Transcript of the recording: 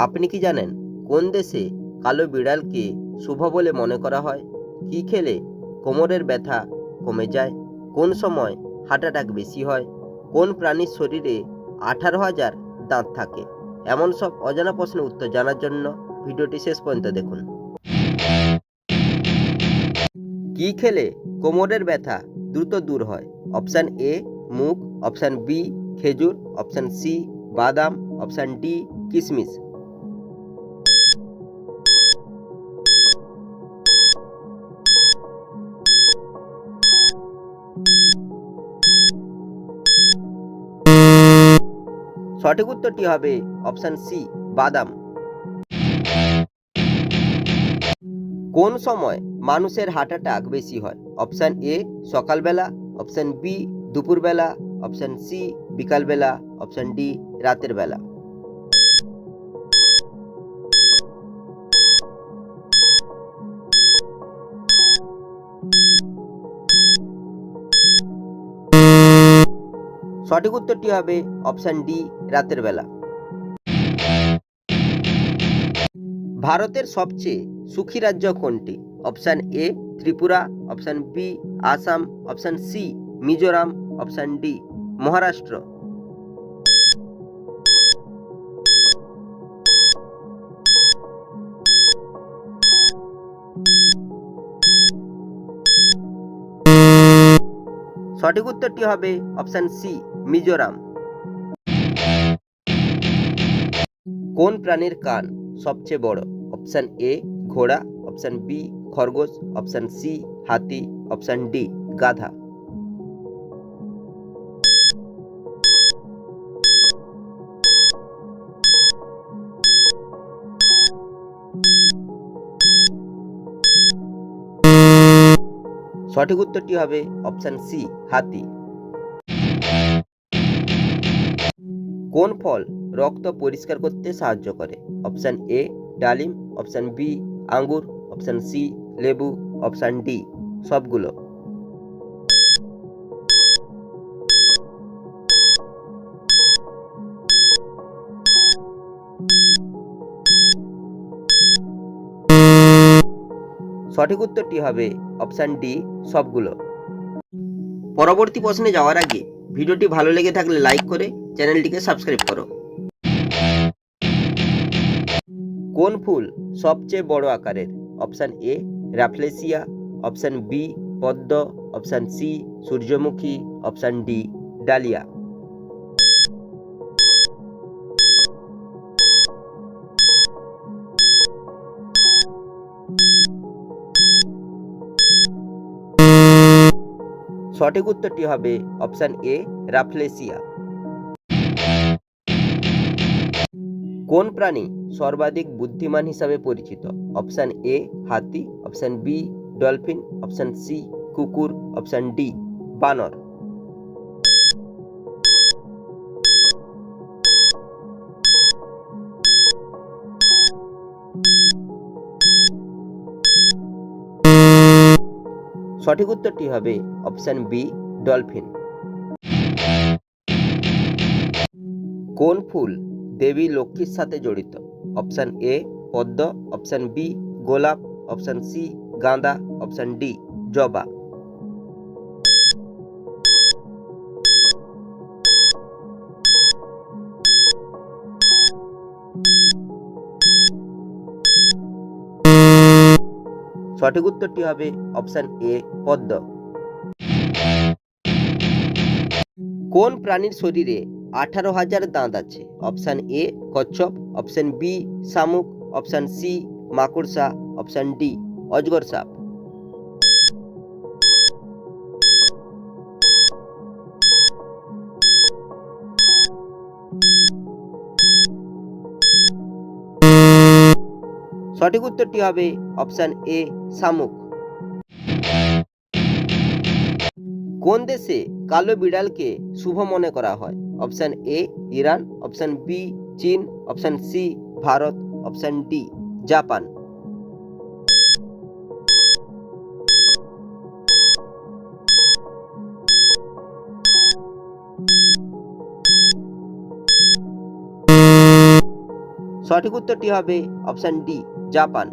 আপনি কি জানেন কোন দেশে কালো বিড়ালকে শুভ বলে মনে করা হয়? কি খেলে কোমরের ব্যথা কমে যায়? কোন সময় হার্ট অ্যাটাক বেশি হয়? কোন প্রাণীর শরীরে 18,000 দাঁত থাকে? এমন সব অজানা প্রশ্নের উত্তর জানার জন্য ভিডিওটি শেষ পর্যন্ত দেখুন। কি খেলে কোমরের ব্যথা দ্রুত দূর হয়? অপশান এ মুগ, অপশান বি খেজুর, অপশান সি বাদাম, অপশান ডি কিশমিশ। সঠিক উত্তরটি হবে অপশান সি বাদাম। কোন সময় মানুষের হার্ট অ্যাটাক বেশি হয়? অপশান এ সকালবেলা, অপশান বি দুপুরবেলা, অপশান সি বিকালবেলা, অপশান ডি রাতের বেলা। সঠিক উত্তরটি হবে অপশান ডি রাতের বেলা। ভারতের সবচেয়ে সুখী রাজ্য কোনটি? Option A Tripura, option B Assam, option C Mizoram, option D Maharashtra. সঠিক উত্তরটি হবে অপশান সি মিজোরাম। কোন প্রাণীর কান সবচেয়ে বড়? অপশান এ ঘোড়া, অপশান বি খরগোশ, অপশান সি হাতি, অপশান ডি গাধা। সঠিক উত্তরটি হবে অপশান সি হাতি। কোন ফল রক্ত পরিষ্কার করতে সাহায্য করে? অপশান এ ডালিম, অপশান বি আঙ্গুর, অপশান সি লেবু, অপশান ডি সবগুলো। সঠিক উত্তরটি হবে অপশান ডি সবগুলো। পরবর্তী প্রশ্নে যাওয়ার আগে ভিডিওটি ভালো লেগে থাকলে লাইক করে চ্যানেলটিকে সাবস্ক্রাইব করো। কোন ফুল সবচেয়ে বড় আকারের? Option A rafflesia, option B পদ্ম, অপশান সি সূর্যমুখী, অপশান ডি ডালিয়া। সঠিক উত্তরটি হবে অপশান এ র্যাফলেসিয়া। কোন প্রাণী সর্বাধিক বুদ্ধিমান হিসাবে পরিচিত? অপশান এ হাতি, option B dolphin, option C কুকুর, অপশান ডি বানর। সঠিক উত্তরটি হবে অপশান বি ডলফিন। কোন ফুল দেবী লক্ষ্মীর সাথে জড়িত? অপশান এ পদ্ম, অপশান বি গোলাপ, অপশান সি গাঁদা, অপশান ডি জবা। সঠিক উত্তরটি হবে অপশান এ পদ্ম। কোন প্রাণীর শরীরে 18,000 দাঁত আছে? অপশান এ কচ্ছপ, অপশান বি শামুক, অপশান সি মাকড়সা, অপশান ডি অজগর সাপ। সঠিক উত্তরটি হবে অপশান এ শামুক। কোন দেশে কালো বিড়ালকে শুভ মনে করা হয়? Option A Iran, option B চীন, option C Bharat, option D Japan. সঠিক উত্তরটি হবে অপশান ডি, জাপান।